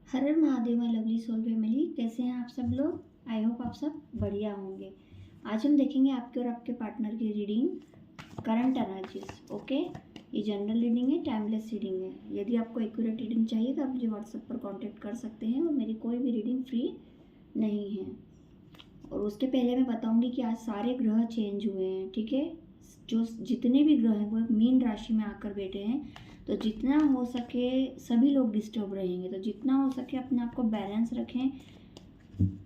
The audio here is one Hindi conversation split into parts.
हर हर Mahadev my lovely soul family, कैसे हैं आप सब लोग। आई होप आप सब बढ़िया होंगे। आज हम देखेंगे आपके और आपके पार्टनर की रीडिंग, करंट एनर्जीज। ओके, ये जनरल रीडिंग है, टाइमलेस रीडिंग है। यदि आपको एक्यूरेट रीडिंग चाहिए तो आप मुझे व्हाट्सएप पर कांटेक्ट कर सकते हैं और मेरी कोई भी रीडिंग फ्री नहीं है। और उसके पहले मैं बताऊंगी कि आज सारे ग्रह चेंज हुए हैं, ठीक है। जो जितने भी ग्रह हैं वो मीन राशि में आकर बैठे हैं, तो जितना हो सके सभी लोग डिस्टर्ब रहेंगे। तो जितना हो सके अपने आप को बैलेंस रखें,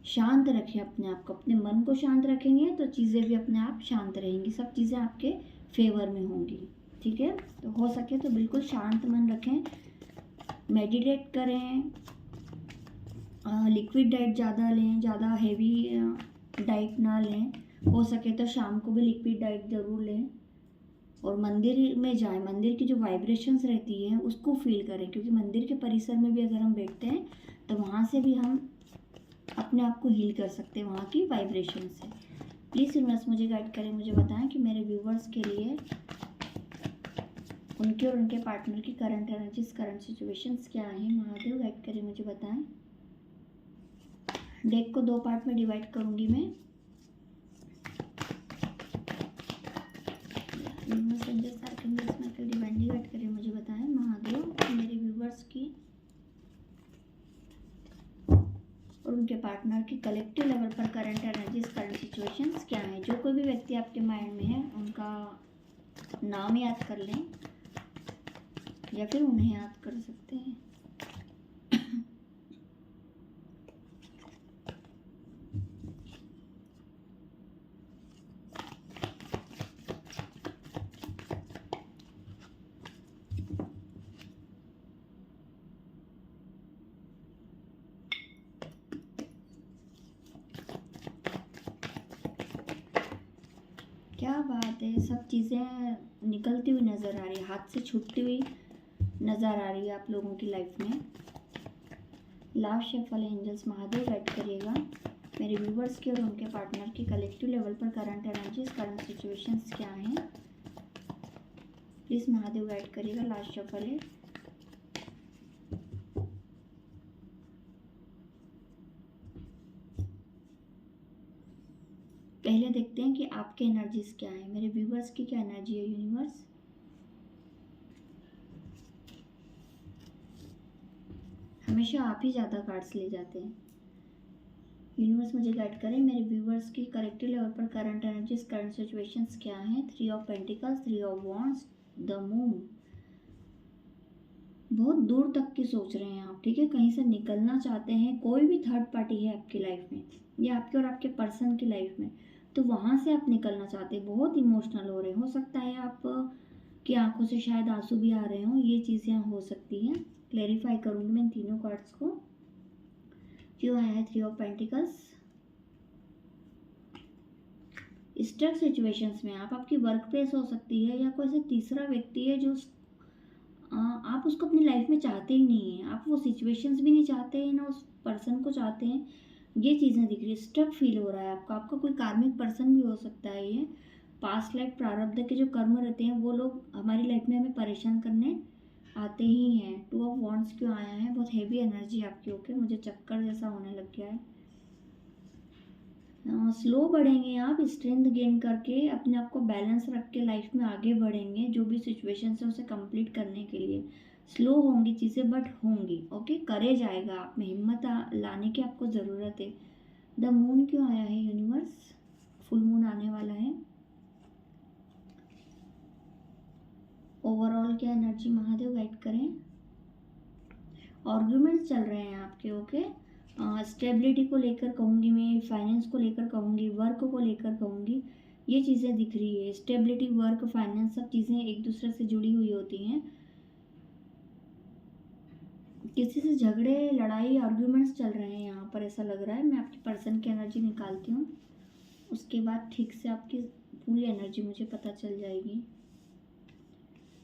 शांत रखें अपने आप को। अपने मन को शांत रखेंगे तो चीज़ें भी अपने आप शांत रहेंगी, सब चीज़ें आपके फेवर में होंगी, ठीक है। तो हो सके तो बिल्कुल शांत मन रखें, मेडिटेट करें, लिक्विड डाइट ज़्यादा लें, ज़्यादा हेवी डाइट ना लें। हो सके तो शाम को भी लिक्विड डाइट ज़रूर लें और मंदिर में जाएं। मंदिर की जो वाइब्रेशंस रहती है उसको फील करें, क्योंकि मंदिर के परिसर में भी अगर हम बैठते हैं तो वहाँ से भी हम अपने आप को हील कर सकते हैं वहाँ की वाइब्रेशन से। प्लीज़ यूनिवर्स मुझे गाइड करें, मुझे बताएं कि मेरे व्यूवर्स के लिए उनके और उनके पार्टनर की करंट एनर्जीज, करंट सिचुएशंस क्या हैं। महादेव गाइड करें, मुझे बताएं। डेक को 2 पार्ट में डिवाइड करूंगी मैं। डिवाइडली गाइड करें, मुझे बताएं महादेव मेरे व्यूवर्स की और उनके पार्टनर की कलेक्टिव लेवल पर करंट एनर्जीज, करंट सिचुएशंस क्या है। जो कोई भी व्यक्ति आपके माइंड में है उनका नाम याद कर लें या फिर उन्हें याद कर सकते हैं। क्या बात है, सब चीज़ें निकलती हुई नज़र आ रही है, हाथ से छूटती हुई नज़र आ रही है आप लोगों की लाइफ में। Last shuffle angels Mahadev guide करिएगा मेरे व्यूवर्स की और उनके पार्टनर की कलेक्टिव लेवल पर करंट एनर्जीज, करंट सिचुएशंस क्या हैं। प्लीज़ महादेव गाइड करिएगा। लास्ट शफल है। पहले देखते हैं कि आपके एनर्जीज क्या है, मेरे व्यूवर्स की क्या एनर्जी है। यूनिवर्स हमेशा आप ही ज़्यादा कार्ड्स ले जाते हैं। यूनिवर्स मुझे गाइड करें, मेरे व्यूवर्स की कलेक्टिव लेवल पर करंट एनर्जीज, करंट सिचुएशंस क्या हैं। 3 of pentacles, 3 of wands, the moon. बहुत दूर तक की सोच रहे हैं आप, ठीक है। कहीं से निकलना चाहते हैं, कोई भी थर्ड पार्टी है आपकी लाइफ में या आपके और आपके पर्सन की लाइफ में, तो वहाँ से आप निकलना चाहते हैं। बहुत इमोशनल हो रहे हैं, हो सकता है आप की आंखों से शायद आंसू भी आ रहे हों, ये चीज़ें हो सकती हैं। क्लेरिफाई करूँगी मैं तीनों कार्ड्स को। क्यों आया है 3 ऑफ पेंटिकल्स। स्ट्रक सिचुएशंस में आपकी वर्क प्लेस हो सकती है या कोई ऐसा तीसरा व्यक्ति है जो आप उसको अपनी लाइफ में चाहते ही नहीं हैं। आप वो सिचुएशंस भी नहीं चाहते हैं, ना उस पर्सन को चाहते हैं। ये चीज़ें दिख रही है, स्टक फील हो रहा है आपका कोई कार्मिक पर्सन भी हो सकता है। ये पास्ट लाइफ प्रारब्ध के जो कर्म रहते हैं वो लोग हमारी लाइफ में हमें परेशान करने आते ही हैं। 2 ऑफ वॉन्ड्स क्यों आया है, बहुत हैवी एनर्जी आपकी। ओके, मुझे चक्कर जैसा होने लग गया है। स्लो बढ़ेंगे आप, स्ट्रेंथ गेन करके अपने आप को बैलेंस रख के लाइफ में आगे बढ़ेंगे। जो भी सिचुएशन है उसे कंप्लीट करने के लिए स्लो होंगी चीज़ें, बट होंगी। ओके, करे जाएगा। आप में हिम्मत लाने की आपको ज़रूरत है। द मून क्यों आया है यूनिवर्स, फुल मून आने वाला है। ओवरऑल क्या एनर्जी महादेव गाइड करें। आर्ग्यूमेंट्स चल रहे हैं आपके। ओके, स्टेबिलिटी को लेकर कहूँगी मैं, फाइनेंस को लेकर कहूँगी, वर्क को लेकर कहूँगी। ये चीज़ें दिख रही है, स्टेबिलिटी, वर्क, फाइनेंस, सब चीज़ें एक दूसरे से जुड़ी हुई होती हैं। किसी से झगड़े, लड़ाई, आर्ग्यूमेंट्स चल रहे हैं यहाँ पर, ऐसा लग रहा है। मैं आपकी पर्सन की एनर्जी निकालती हूँ, उसके बाद ठीक से आपकी पूरी एनर्जी मुझे पता चल जाएगी।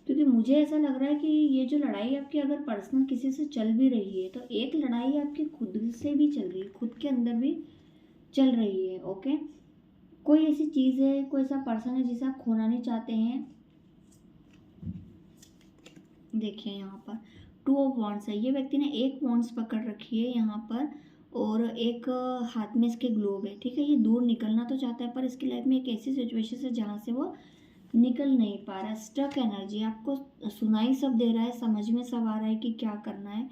क्योंकि मुझे ऐसा लग रहा है कि ये जो लड़ाई आपकी अगर पर्सनल किसी से चल भी रही है तो एक लड़ाई आपकी खुद से भी चल रही है, खुद के अंदर भी चल रही है। ओके, कोई ऐसी चीज़ है, कोई ऐसा पर्सन है जिसे आप खोना नहीं चाहते हैं। देखिए यहाँ पर टू ऑफ वॉन्ड्स है। ये व्यक्ति ने एक वॉन्ड्स पकड़ रखी है यहाँ पर और एक हाथ में इसके ग्लोब है, ठीक है। ये दूर निकलना तो चाहता है पर इसकी लाइफ में एक ऐसी सिचुएशन है जहाँ से वो निकल नहीं पा रहा है। स्टक एनर्जी, आपको सुनाई सब दे रहा है, समझ में सब आ रहा है कि क्या करना है,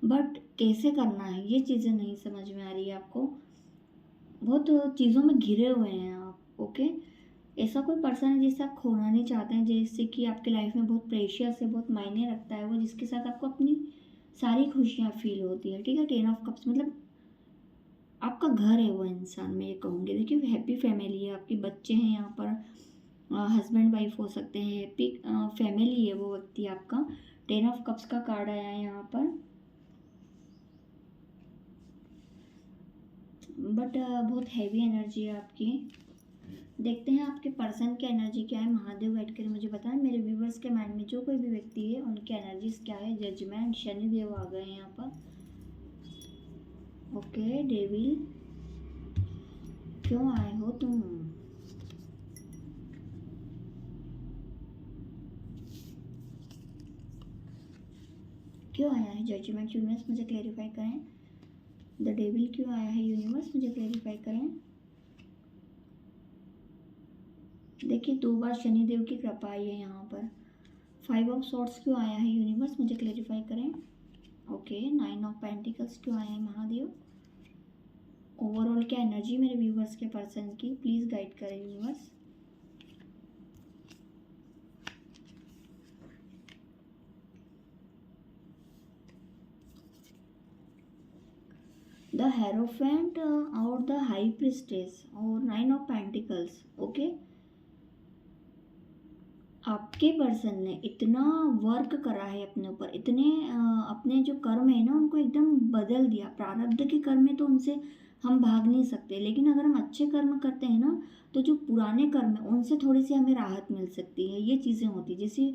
बट कैसे करना है ये चीज़ें नहीं समझ में आ रही है आपको। बहुत चीज़ों में घिरे हुए हैं आप, ओके। ऐसा कोई पर्सन है जिससे आप खोना नहीं चाहते हैं, जैसे कि आपकी लाइफ में बहुत प्रेशियस है, बहुत मायने रखता है वो, जिसके साथ आपको अपनी सारी खुशियाँ फील होती है, ठीक है। 10 ऑफ कप्स मतलब आपका घर है वो इंसान, मैं ये कहूँगी। देखिए हैप्पी फैमिली है, आपके बच्चे हैं यहाँ पर, हस्बैंड वाइफ हो सकते हैं, हैप्पी फैमिली है वो व्यक्ति आपका। 10 ऑफ कप्स का कार्ड आया है यहाँ पर, बट बहुत हैवी एनर्जी है आपकी। देखते हैं आपके पर्सन की एनर्जी क्या है। महादेव बैठ कर मुझे बताएं, मेरे व्यूवर्स के माइंड में जो कोई भी व्यक्ति है उनकी एनर्जीज क्या है। जजमेंट, शनिदेव आ गए हैं यहाँ पर, ओके। डेविल, क्यों आए हो तुम? क्यों आया है जजमेंट? यूनिवर्स मुझे क्लेरिफाई करें। द डेविल क्यों आया है यूनिवर्स, मुझे क्लेरिफाई करें। देखिए 2 बार शनिदेव की कृपा आई है यहाँ पर। 5 ऑफ सॉर्ड्स क्यों आया है यूनिवर्स, मुझे क्लेरिफाई करें। ओके 9 ऑफ पेंटिकल्स क्यों आया है महादेव। ओवरऑल क्या एनर्जी मेरे व्यूवर्स के पर्सन की, प्लीज़ गाइड करें यूनिवर्स। द हेरोफेंट और द हाई प्रिस्टेस और 9 ऑफ पेंटिकल्स, ओके। आपके पर्सन ने इतना वर्क करा है अपने ऊपर, इतने अपने जो कर्म है ना उनको एकदम बदल दिया। प्रारब्ध के कर्म है तो उनसे हम भाग नहीं सकते, लेकिन अगर हम अच्छे कर्म करते हैं ना तो जो पुराने कर्म है उनसे थोड़ी सी हमें राहत मिल सकती है। ये चीज़ें होती है, जैसे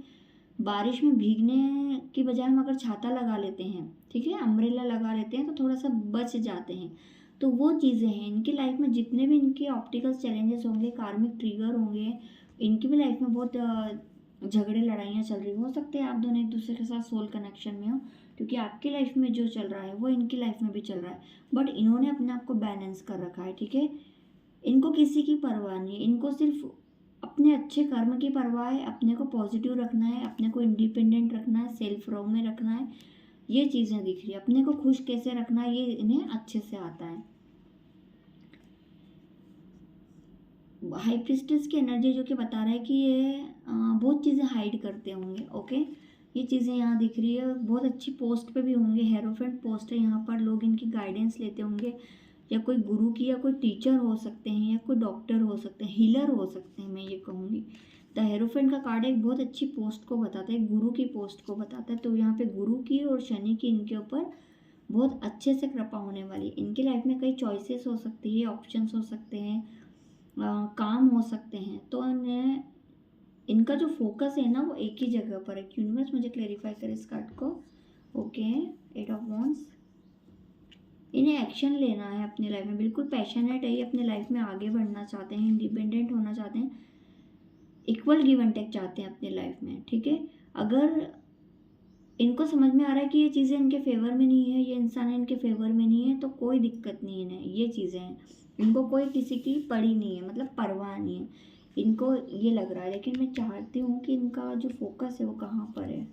बारिश में भीगने की बजाय हम अगर छाता लगा लेते हैं, ठीक है, अम्ब्रेला लगा लेते हैं तो थोड़ा सा बच जाते हैं। तो वो चीज़ें हैं इनकी लाइफ में, जितने भी इनके ऑप्टिकल चैलेंजेस होंगे, कार्मिक ट्रिगर होंगे, इनकी भी लाइफ में बहुत झगड़े लड़ाइयाँ चल रही हो सकते हैं। आप दोनों एक दूसरे के साथ सोल कनेक्शन में हो, क्योंकि आपकी लाइफ में जो चल रहा है वो इनकी लाइफ में भी चल रहा है, बट इन्होंने अपने आप को बैलेंस कर रखा है, ठीक है। इनको किसी की परवाह नहीं है, इनको सिर्फ अपने अच्छे कर्म की परवाह है। अपने को पॉजिटिव रखना है, अपने को इंडिपेंडेंट रखना है, सेल्फ रो में रखना है, ये चीज़ें दिख रही है। अपने को खुश कैसे रखना है ये इन्हें अच्छे से आता है। हाई प्रिस्टेस की एनर्जी जो कि बता रहा है कि ये बहुत चीज़ें हाइड करते होंगे, ओके। ये चीज़ें यहाँ दिख रही है, बहुत अच्छी पोस्ट पे भी होंगे, हेरोफेंट पोस्ट है यहाँ पर, लोग इनकी गाइडेंस लेते होंगे, या कोई गुरु की, या कोई टीचर हो सकते हैं, या कोई डॉक्टर हो सकते हैं, हीलर हो सकते हैं, मैं ये कहूँगी। द हेरोफेंट का कार्ड एक बहुत अच्छी पोस्ट को बताता है, गुरु की पोस्ट को बताता है। तो यहाँ पे गुरु की और शनि की इनके ऊपर बहुत अच्छे से कृपा होने वाली। इनकी लाइफ में कई चॉइसेस हो सकती है, ऑप्शंस हो सकते हैं, काम हो सकते हैं, तो इन्हें इनका जो फोकस है ना वो एक ही जगह पर है। यूनिवर्स मुझे क्लेरिफाई करे इस कार्ड को, ओके। 8 ऑफ वॉन्ड्स, इन्हें एक्शन लेना है अपनी लाइफ में, बिल्कुल पैशनेट है ये, अपनी लाइफ में आगे बढ़ना चाहते हैं, इंडिपेंडेंट होना चाहते हैं, इक्वल गिव एंड टेक चाहते हैं अपनी लाइफ में, ठीक है। अगर इनको समझ में आ रहा है कि ये चीज़ें इनके फेवर में नहीं है, ये इंसान इनके फेवर में नहीं है, तो कोई दिक्कत नहीं है इन्हें, ये चीज़ें हैं। इनको कोई किसी की पड़ी नहीं है, मतलब परवाह नहीं है इनको, ये लग रहा है। लेकिन मैं चाहती हूँ कि इनका जो फोकस है वो कहाँ पर है।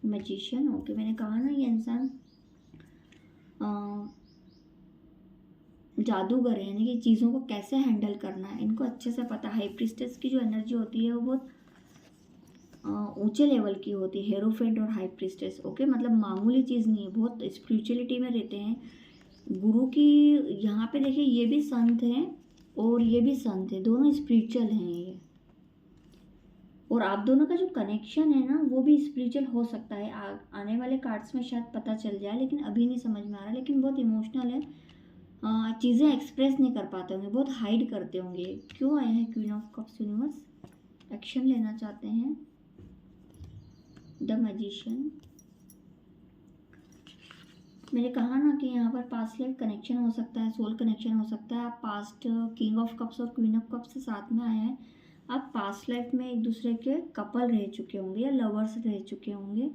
Magician, okay. मैंने कहा ना ये इंसान जादूगर है, यानी कि चीज़ों को कैसे हैंडल करना है इनको अच्छे से पता। हाई प्रिस्टेस की जो एनर्जी होती है वो बहुत ऊंचे लेवल की होती है, हेरोफेंट और हाई प्रिस्टेस, ओके। मतलब मामूली चीज़ नहीं है, बहुत स्पिरिचुअलिटी में रहते हैं। गुरु की यहाँ पे देखिए, ये भी संत हैं और ये भी संत है, दोनों स्पिरिचुअल हैं ये। और आप दोनों का जो कनेक्शन है ना वो भी स्पिरिचुअल हो सकता है। आने वाले कार्ड्स में शायद पता चल जाए, लेकिन अभी नहीं समझ में आ रहा। लेकिन बहुत इमोशनल है, चीज़ें एक्सप्रेस नहीं कर पाते होंगे, बहुत हाइड करते होंगे। क्यों आया है queen of cups universe, action लेना चाहते हैं। द मैजिशियन, मैंने कहा ना कि यहाँ पर पास्ट लाइफ कनेक्शन हो सकता है, सोल कनेक्शन हो सकता है। आप पास्ट किंग ऑफ कप्स और क्वीन ऑफ कप्स से साथ में आए हैं, आप पास्ट लाइफ में एक दूसरे के कपल रह चुके होंगे या लवर्स रह चुके होंगे,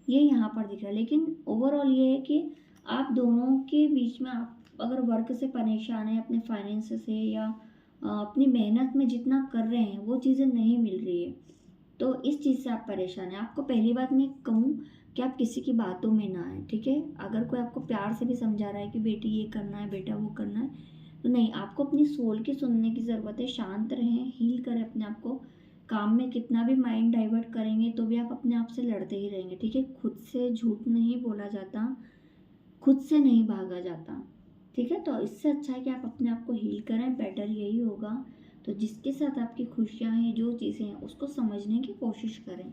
ये यहाँ पर दिख रहा है। लेकिन ओवरऑल ये है कि आप दोनों के बीच में, आप अगर वर्क से परेशान हैं, अपने फाइनेंस से, या अपनी मेहनत में जितना कर रहे हैं वो चीज़ें नहीं मिल रही है, तो इस चीज़ से आप परेशान हैं। आपको पहली बात मैं कहूँ कि आप किसी की बातों में ना आए, ठीक है। अगर कोई आपको प्यार से भी समझा रहा है कि बेटी ये करना है, बेटा वो करना है, तो नहीं, आपको अपनी सोल की सुनने की ज़रूरत है। शांत रहें, हील करें अपने आप को। काम में कितना भी माइंड डाइवर्ट करेंगे तो भी आप अपने आप से लड़ते ही रहेंगे, ठीक है। खुद से झूठ नहीं बोला जाता, खुद से नहीं भागा जाता, ठीक है। तो इससे अच्छा है कि आप अपने आप को हील करें, बेटर यही होगा। तो जिसके साथ आपकी खुशियाँ हैं, जो चीज़ें हैं, उसको समझने की कोशिश करें।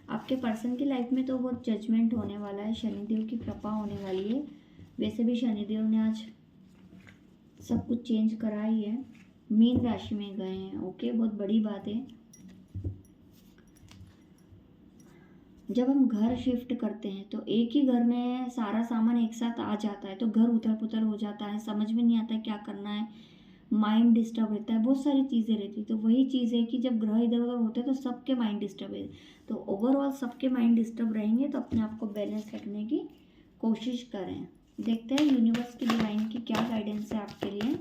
आपके पर्सन की लाइफ में तो बहुत जजमेंट होने वाला है, शनिदेव की कृपा होने वाली है। वैसे भी शनिदेव ने आज सब कुछ चेंज करा ही है, मीन राशि में गए हैं, ओके, बहुत बड़ी बात है। जब हम घर शिफ्ट करते हैं तो एक ही घर में सारा सामान एक साथ आ जाता है, तो घर उथल पुथल हो जाता है, समझ में नहीं आता है क्या करना है, माइंड डिस्टर्ब रहता है, बहुत सारी चीज़ें रहती है। तो वही चीज़ है कि जब ग्रह इधर उधर होते हैं तो सबके माइंड डिस्टर्ब है। तो ओवरऑल सबके माइंड डिस्टर्ब रहेंगे, तो अपने आप को बैलेंस रखने की कोशिश करें। देखते हैं यूनिवर्स की, डिवाइन की क्या गाइडेंस है आपके लिए,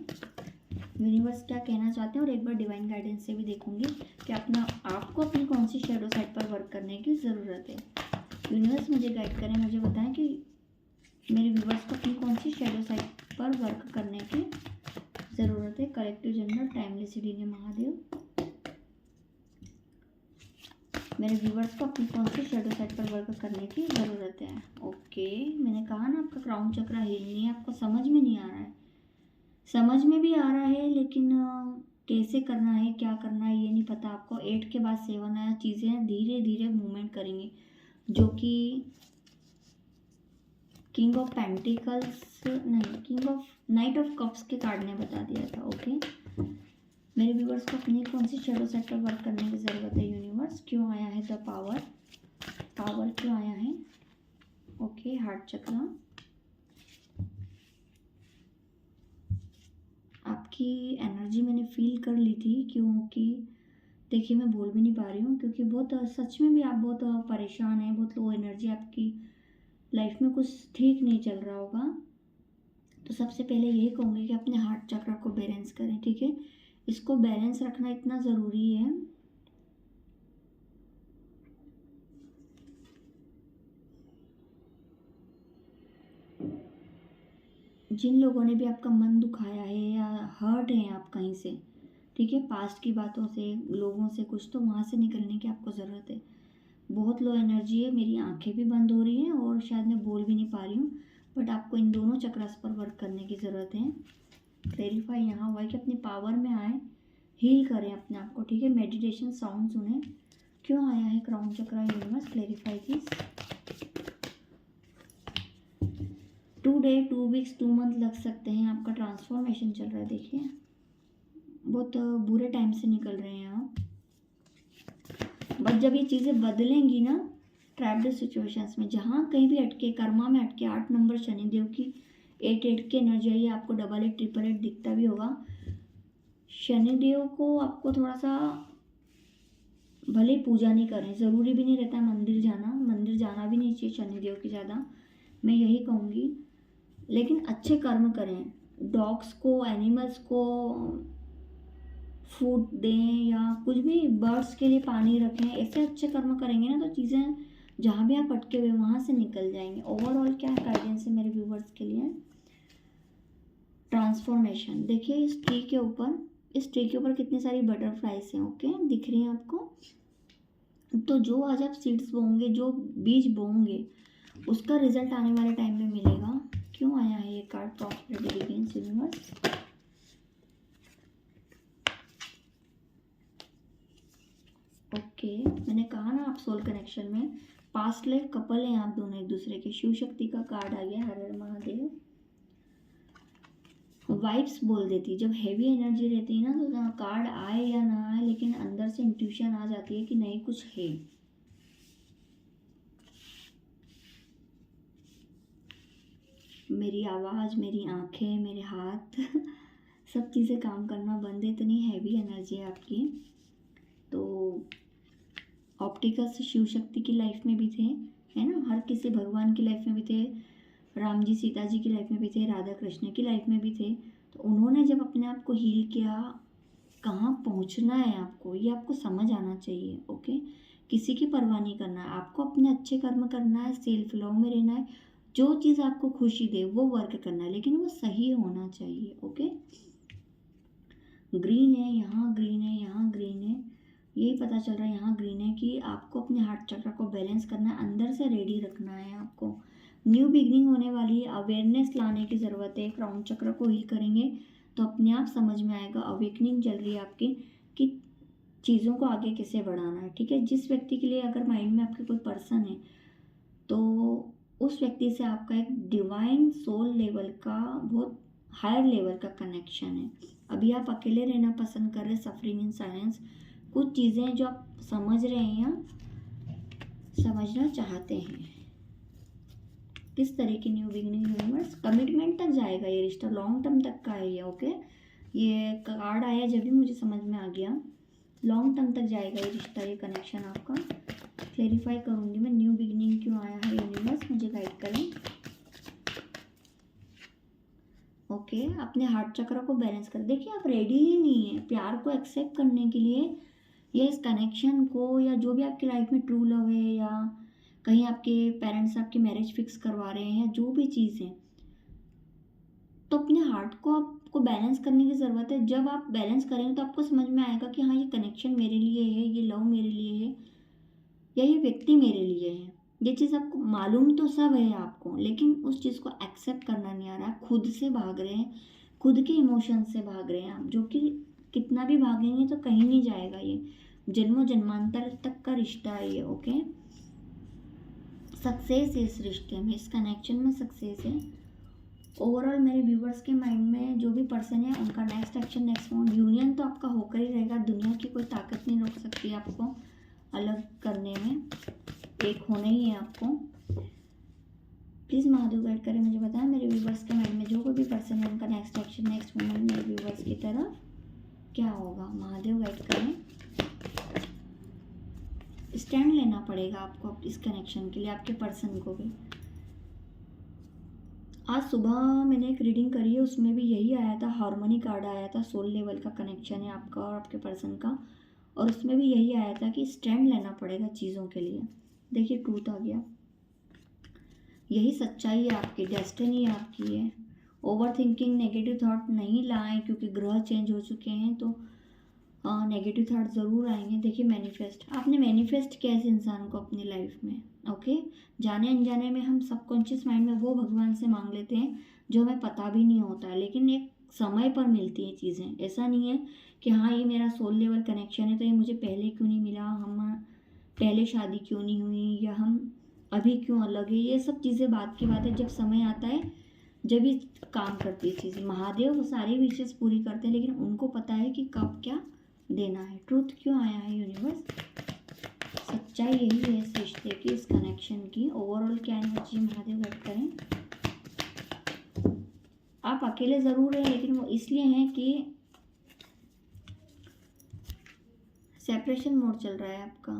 यूनिवर्स क्या कहना चाहते हैं। और एक बार डिवाइन गाइडेंस से भी देखूंगी कि आपको अपनी कौन सी शेडो साइड पर वर्क करने की ज़रूरत है। यूनिवर्स मुझे गाइड करें, मुझे बताएं कि मेरे व्यूवर्स को अपनी कौन सी शेडो साइड पर वर्क करने की ज़रूरत है। Collective general timeless reading Mahadev, मेरे व्यूवर्स को अपनी कौन सी शेडो साइड पर वर्क करने की ज़रूरत है। ओके, मैंने कहा ना आपका क्राउन चक्र हील नहीं है, आपको समझ में नहीं आ रहा है। समझ में भी आ रहा है लेकिन कैसे करना है, क्या करना है, ये नहीं पता आपको। 8 के बाद 7 आया, चीज़ें धीरे धीरे मूवमेंट करेंगी, जो कि किंग ऑफ पेंटिकल्स नहीं, king of night of cups के कार्ड ने बता दिया था। ओके, मेरे व्यूवर्स को अपनी कौन सी शेडो साइड पर वर्क करने की ज़रूरत है। यूनिवर्स क्यों आया है द पावर, पावर क्यों आया है। ओके, हार्ट चक्र, आपकी एनर्जी मैंने फील कर ली थी, क्योंकि देखिए मैं बोल भी नहीं पा रही हूँ, क्योंकि बहुत सच में भी आप बहुत परेशान हैं, बहुत लो एनर्जी, आपकी लाइफ में कुछ ठीक नहीं चल रहा होगा। तो सबसे पहले यही कहूँगी कि अपने हार्ट चक्र को बैलेंस करें, ठीक है। इसको बैलेंस रखना इतना ज़रूरी है। जिन लोगों ने भी आपका मन दुखाया है या हर्ट है आप कहीं से, ठीक है, पास्ट की बातों से, लोगों से कुछ, तो वहाँ से निकलने की आपको ज़रूरत है। बहुत लो एनर्जी है, मेरी आंखें भी बंद हो रही हैं और शायद मैं बोल भी नहीं पा रही हूँ, बट आपको इन दोनों चक्रस पर वर्क करने की ज़रूरत है। क्लैरिफाई यहाँ हुआ है कि अपनी पावर में आए, हील करें अपने आप को, ठीक है। मेडिटेशन साउंड सुने। क्यों आया है क्राउन चक्र universe, clarify please. 2 day 2 weeks 2 month लग सकते हैं, आपका ट्रांसफॉर्मेशन चल रहा है। देखिए बहुत बुरे टाइम से निकल रहे हैं आप, बट जब ये चीज़ें बदलेंगी ना, ट्रैप्ड सिचुएशंस में, जहाँ कहीं भी अटके, कर्मा में अटके, 8 नंबर शनिदेव की 8 की एनर्जी आई है, आपको 88 888 दिखता भी होगा। शनिदेव को आपको थोड़ा सा, भले पूजा नहीं करें, ज़रूरी भी नहीं रहता है मंदिर जाना, मंदिर जाना भी नहीं चाहिए शनिदेव की ज़्यादा, मैं यही कहूँगी। लेकिन अच्छे कर्म करें, डॉग्स को, एनिमल्स को फूड दें, या कुछ भी, बर्ड्स के लिए पानी रखें, ऐसे अच्छे कर्म करेंगे ना, तो चीज़ें जहाँ भी आप अटके हुए वहाँ से निकल जाएंगे। ओवरऑल क्या गाइडेंस है मेरे व्यूवर्स के लिए, ट्रांसफॉर्मेशन। देखिए इस ट्री के ऊपर, इस ट्री के ऊपर कितनी सारी बटरफ्लाइज हैं, ओके, दिख रही हैं आपको। तो जो आज आप सीड्स बोओगे, जो बीज बोओगे, उसका रिजल्ट आने वाले टाइम में मिलेगा। क्यों आया है ये card, prosperity begins universe. Okay, मैंने कहा ना आप सोल कनेक्शन में, पास्ट लाइफ कपल हैं आप दोनों एक दूसरे के। शिव शक्ति का कार्ड आ गया, हर हर महादेव। वाइब्स बोल देती, जब हैवी एनर्जी रहती है ना, तो कार्ड आए या ना आए, लेकिन अंदर से इंट्यूशन आ जाती है कि नहीं कुछ है। मेरी आवाज़, मेरी आंखें, मेरे हाथ सब चीज़ें काम करना बंद है, इतनी हैवी एनर्जी है आपकी। तो ऑप्टिकल्स शिव शक्ति की लाइफ में भी थे, है ना। हर किसी भगवान की लाइफ में भी थे, राम जी सीता जी की लाइफ में भी थे, राधा कृष्ण की लाइफ में भी थे। तो उन्होंने जब अपने आप को हील किया, कहाँ पहुँचना है आपको, ये आपको समझ आना चाहिए। ओके, किसी की परवाह नहीं करना है, आपको अपने अच्छे कर्म करना है, सेल्फ लव में रहना है, जो चीज़ आपको खुशी दे वो वर्क करना है, लेकिन वो सही होना चाहिए। ओके, ग्रीन है यहाँ, ग्रीन है यहाँ, ग्रीन है, यही पता चल रहा है यहाँ ग्रीन है कि आपको अपने हार्ट चक्र को बैलेंस करना है, अंदर से रेडी रखना है आपको। न्यू बिगनिंग होने वाली है, अवेयरनेस लाने की ज़रूरत है। क्राउन चक्र को हील करेंगे तो अपने आप समझ में आएगा, अवेकनिंग चल रही है आपकी कि चीज़ों को आगे कैसे बढ़ाना है। ठीक है, जिस व्यक्ति के लिए अगर माइंड में आपके कोई पर्सन है तो उस व्यक्ति से आपका एक डिवाइन सोल लेवल का, बहुत हायर लेवल का कनेक्शन है। अभी आप अकेले रहना पसंद कर रहे, सफरिंग इन साइलेंस, कुछ चीज़ें जो आप समझ रहे हैं या समझना चाहते हैं। किस तरह की न्यू बिगनिंग यूनिवर्स, कमिटमेंट तक जाएगा ये रिश्ता, लॉन्ग टर्म तक का है ये। ओके, ये कार्ड आया जब भी मुझे समझ में आ गया, लॉन्ग टर्म तक जाएगा ये रिश्ता, ये कनेक्शन आपका। क्लेरिफाई करूँगी मैं, न्यू बिगनिंग क्यों आया है, यूनिवर्स मुझे गाइड करें। ओके, अपने हार्ट चक्र को बैलेंस कर, देखिए आप रेडी ही नहीं है प्यार को एक्सेप्ट करने के लिए, या इस कनेक्शन को, या जो भी आपकी लाइफ में ट्रू लव है, या कहीं आपके पेरेंट्स आपकी मैरिज फिक्स करवा रहे हैं, या जो भी चीज़ है, तो अपने हार्ट को आपको बैलेंस करने की ज़रूरत है। जब आप बैलेंस करेंगे तो आपको समझ में आएगा कि हाँ ये कनेक्शन मेरे लिए है, ये लव मेरे लिए है, या ये व्यक्ति मेरे लिए है। ये चीज़ आपको मालूम तो सब है आपको, लेकिन उस चीज़ को एक्सेप्ट करना नहीं आ रहा है, खुद से भाग रहे हैं, खुद के इमोशन से भाग रहे हैं आप, जो कि कितना भी भागेंगे तो कहीं नहीं जाएगा। ये जन्मों जन्मांतर तक का रिश्ता है ये। ओके, सक्सेस है इस रिश्ते में, इस कनेक्शन में सक्सेस है। ओवरऑल मेरे व्यूवर्स के माइंड में जो भी पर्सन है उनका next action, next move, union तो आपका होकर ही रहेगा। दुनिया की कोई ताकत नहीं रोक सकती आपको अलग करने में, एक होना ही है आपको। प्लीज़ महादेव गाइड करें, मुझे बताएं मेरे व्यूवर्स के माइंड में जो कोई भी पर्सन है उनका नेक्स्ट एक्शन, नेक्स्ट मूवमेंट मेरे व्यूवर्स की तरफ क्या होगा। महादेव गाइड करें। स्टैंड लेना पड़ेगा आपको इस कनेक्शन के लिए, आपके पर्सन को भी। आज सुबह मैंने एक रीडिंग करी है, उसमें भी यही आया था, हार्मनी कार्ड आया था, सोल लेवल का कनेक्शन है आपका और आपके पर्सन का, और उसमें भी यही आया था कि स्टैंड लेना पड़ेगा चीज़ों के लिए। देखिए ट्रूथ आ गया, यही सच्चाई है आपकी, डेस्टिनी आपकी है। ओवर थिंकिंग, नेगेटिव थॉट नहीं लाएं, क्योंकि ग्रह चेंज हो चुके हैं तो नेगेटिव थॉट ज़रूर आएंगे। देखिए मैनिफेस्ट, आपने मैनिफेस्ट किया इस इंसान को अपनी लाइफ में। ओके, जाने अनजाने में हम सबकॉन्शियस माइंड में वो भगवान से मांग लेते हैं जो हमें पता भी नहीं होता है, लेकिन एक समय पर मिलती हैं चीज़ें। ऐसा नहीं है कि हाँ ये मेरा सोल लेवल कनेक्शन है तो ये मुझे पहले क्यों नहीं मिला, हम पहले शादी क्यों नहीं हुई, या हम अभी क्यों अलग है। ये सब चीज़ें बात की बात है, जब समय आता है जब ये काम करती है चीज़ें। महादेव सारी विशेष पूरी करते हैं, लेकिन उनको पता है कि कब क्या देना है। ट्रूथ क्यों आया है यूनिवर्स, सच्चाई यही है इस रिश्ते की, इस कनेक्शन की। ओवरऑल क्या एनर्जी महादेव गाइड करें। आप अकेले ज़रूर हैं, लेकिन वो इसलिए हैं कि सेपरेशन मोड चल रहा है आपका।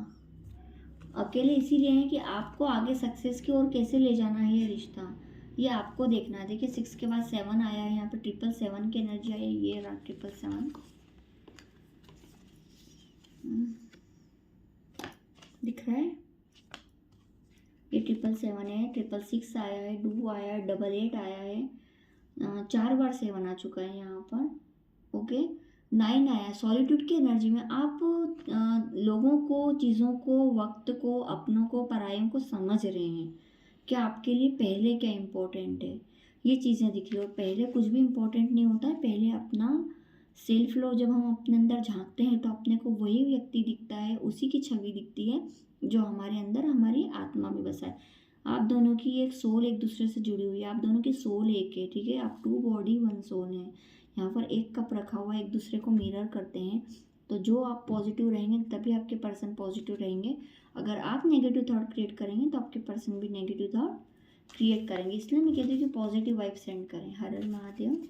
अकेले इसीलिए हैं कि आपको आगे सक्सेस की ओर कैसे ले जाना है ये रिश्ता, ये आपको देखना है। देखिए 6 के बाद 7 आया है, यहाँ पे 777 की एनर्जी आई है, ये रहा 777 दिख रहा है, ये 777 है, 666 आया है, 2 आया है, 88 आया है, 4 बार 7 आ चुका है यहाँ पर। ओके, 9 आया, सॉलिट्यूड की एनर्जी में आप लोगों को, चीज़ों को, वक्त को, अपनों को, परायों को समझ रहे हैं कि आपके लिए पहले क्या इम्पोर्टेंट है। ये चीज़ें दिख रही हो, पहले कुछ भी इम्पोर्टेंट नहीं होता है, पहले अपना सेल्फ लो। जब हम अपने अंदर झांकते हैं तो अपने को वही व्यक्ति दिखता है, उसी की छवि दिखती है जो हमारे अंदर, हमारी आत्मा में बसा है। आप दोनों की एक सोल एक दूसरे से जुड़ी हुई है, आप दोनों की सोल एक है। ठीक है, आप 2 बॉडी 1 सोल है। यहाँ पर एक कप रखा हुआ है, एक दूसरे को मिरर करते हैं। तो जो आप पॉजिटिव रहेंगे तभी आपके पर्सन पॉजिटिव रहेंगे। अगर आप नेगेटिव थॉट क्रिएट करेंगे तो आपके पर्सन भी नेगेटिव थॉट क्रिएट करेंगे। इसलिए मैं कहती हूँ कि पॉजिटिव वाइब सेंड करें। हर हर महादेव।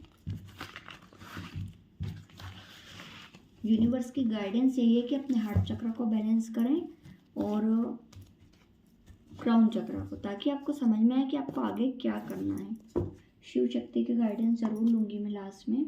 यूनिवर्स की गाइडेंस यही है कि अपने हार्ट चक्र को बैलेंस करें और क्राउन चक्रा को, ताकि आपको समझ में आए कि आपको आगे क्या करना है। शिव शक्ति की गाइडेंस ज़रूर लूँगी मैं लास्ट में।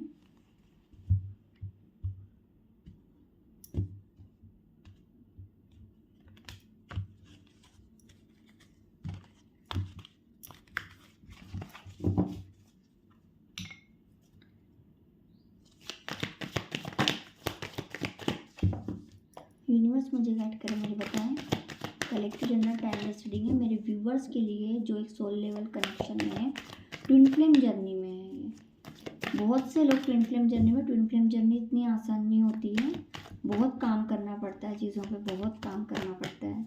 यूनिवर्स मुझे गाइड करें, मुझे बताएं। कलेक्टिव जनरल टाइमलेस रीडिंग है मेरे व्यूवर्स के लिए जो एक सोल लेवल कनेक्शन में है, ट्विन फ्लेम जर्नी में है। ये बहुत से लोग ट्विन फ्लेम जर्नी में, ट्विन फ्लेम जर्नी इतनी आसान नहीं होती है, बहुत काम करना पड़ता है, चीज़ों पे बहुत काम करना पड़ता है।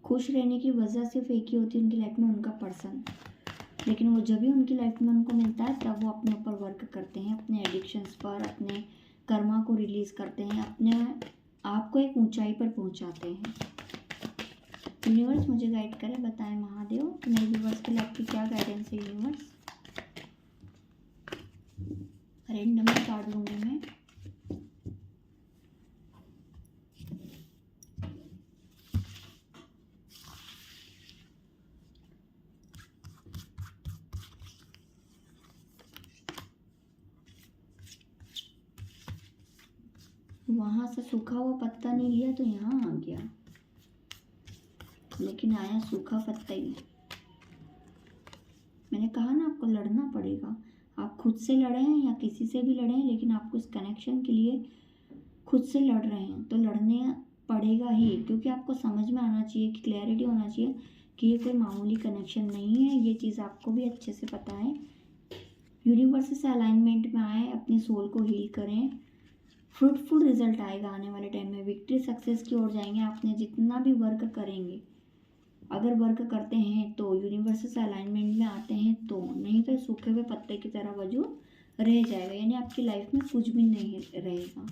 खुश रहने की वजह सिर्फ एक ही होती है उनकी लाइफ में, उनका पर्सन। लेकिन वो जब भी उनकी लाइफ में उनको मिलता है तब वो अपने ऊपर वर्क करते हैं, अपने एडिक्शंस पर, अपने कर्मा को रिलीज़ करते हैं, अपने आप को एक ऊंचाई पर पहुंचाते हैं। यूनिवर्स मुझे गाइड करे, बताएं महादेव मेरे व्यूवर्स के लिए आपकी क्या गाइडेंस है। यूनिवर्स रेंडमली कार्ड लूँगी मैं। वहाँ से सूखा हुआ पत्ता नहीं लिया तो यहाँ आ गया, लेकिन आया सूखा पत्ता ही। मैंने कहा ना आपको लड़ना पड़ेगा, आप खुद से लड़े हैं या किसी से भी लड़े हैं, लेकिन आपको इस कनेक्शन के लिए खुद से लड़ रहे हैं तो लड़ने पड़ेगा ही, क्योंकि आपको समझ में आना चाहिए कि क्लैरिटी होना चाहिए कि ये कोई मामूली कनेक्शन नहीं है। ये चीज़ आपको भी अच्छे से पता है। यूनिवर्स से अलाइनमेंट में आए, अपनी सोल को हील करें, फ्रूटफुल रिजल्ट आएगा आने वाले टाइम में, विक्ट्री सक्सेस की ओर जाएंगे। आपने जितना भी वर्क करेंगे, अगर वर्क करते हैं तो, यूनिवर्स से अलाइनमेंट में आते हैं तो, नहीं तो सूखे हुए पत्ते की तरह वजूद रह जाएगा, यानी आपकी लाइफ में कुछ भी नहीं रहेगा।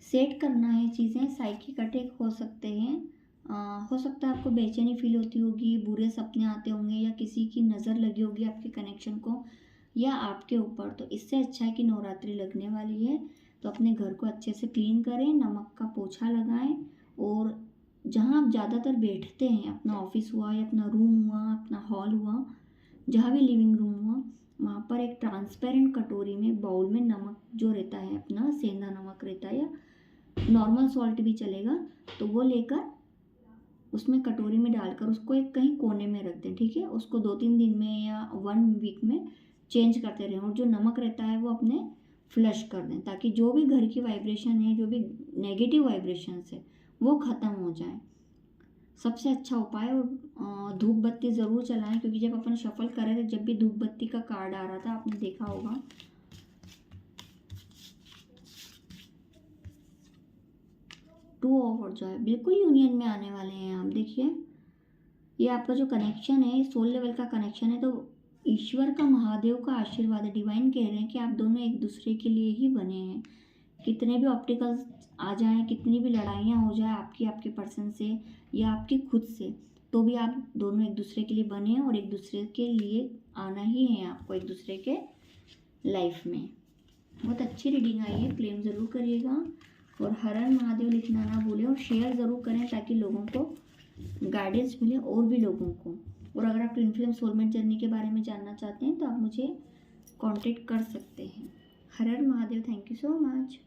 सेट करना है चीज़ें। साइकिक अटैक हो सकते हैं, हो सकता है आपको बेचैनी फील होती होगी, बुरे सपने आते होंगे, या किसी की नज़र लगी होगी आपके कनेक्शन को या आपके ऊपर। तो इससे अच्छा है कि नवरात्रि लगने वाली है तो अपने घर को अच्छे से क्लीन करें, नमक का पोछा लगाएं, और जहाँ आप ज़्यादातर बैठते हैं, अपना ऑफिस हुआ या अपना रूम हुआ, अपना हॉल हुआ, जहाँ भी लिविंग रूम हुआ, वहाँ पर एक ट्रांसपेरेंट कटोरी में, बाउल में नमक जो रहता है अपना, सेंधा नमक रहता है या नॉर्मल सॉल्ट भी चलेगा, तो वो लेकर उसमें कटोरी में डालकर उसको एक कहीं कोने में रख दें। ठीक है, उसको 2-3 दिन में या 1 वीक में चेंज करते रहें, और जो नमक रहता है वो अपने फ्लश कर दें, ताकि जो भी घर की वाइब्रेशन है, जो भी नेगेटिव वाइब्रेशंस है, वो ख़त्म हो जाए। सबसे अच्छा उपाय, और धूप बत्ती ज़रूर चलाएं, क्योंकि जब अपन शफल कर रहे थे, जब भी धूप बत्ती का कार्ड आ रहा था, आपने देखा होगा, टू ओवर जो है बिल्कुल यूनियन में आने वाले हैं आप। देखिए, ये आपका जो कनेक्शन है, सोल लेवल का कनेक्शन है, तो ईश्वर का, महादेव का आशीर्वाद है, डिवाइन कह रहे हैं कि आप दोनों एक दूसरे के लिए ही बने हैं। कितने भी ऑब्स्टिकल्स आ जाएं, कितनी भी लड़ाइयाँ हो जाए आपकी, आपके पर्सन से या आपकी खुद से, तो भी आप दोनों एक दूसरे के लिए बने हैं, और एक दूसरे के लिए आना ही है आपको, एक दूसरे के लाइफ में। बहुत अच्छी रीडिंग आई है, क्लेम ज़रूर करिएगा, और हर हर महादेव लिखना ना भूलें, और शेयर ज़रूर करें ताकि लोगों को गाइडेंस मिले, और भी लोगों को। और अगर आप ट्विन फ्लेम सोलमेट जर्नी के बारे में जानना चाहते हैं तो आप मुझे कांटेक्ट कर सकते हैं। हर हर Mahadev. Thank you so much.